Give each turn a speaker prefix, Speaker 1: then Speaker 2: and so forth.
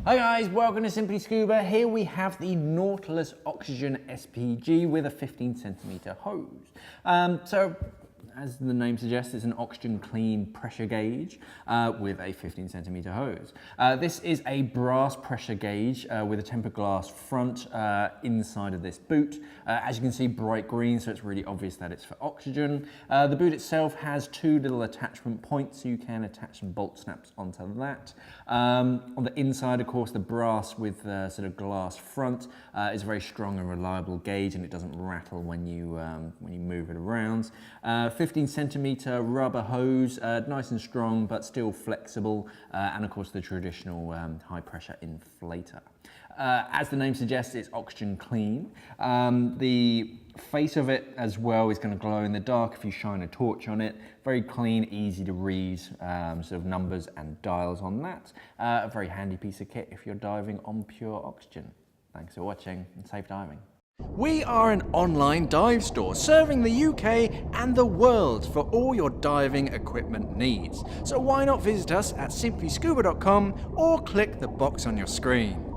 Speaker 1: Hi guys, welcome to Simply Scuba. Here we have the Nautilus Oxygen SPG with a 15cm hose. As the name suggests, it's an oxygen clean pressure gauge with a 15cm hose. This is a brass pressure gauge with a tempered glass front inside of this boot. As you can see, bright green, so it's really obvious that it's for oxygen. The boot itself has two little attachment points, so you can attach some bolt snaps onto that. On the inside, of course, the brass with sort of glass front is a very strong and reliable gauge, and it doesn't rattle when you move it around. 15cm rubber hose, nice and strong but still flexible, and of course the traditional high pressure inflator. As the name suggests, it's oxygen clean. The face of it as well is going to glow in the dark if you shine a torch on it. Very clean, easy to read sort of numbers and dials on that. A very handy piece of kit if you're diving on pure oxygen. Thanks for watching and safe diving.
Speaker 2: We are an online dive store serving the UK and the world for all your diving equipment needs. So why not visit us at simplyscuba.com or click the box on your screen.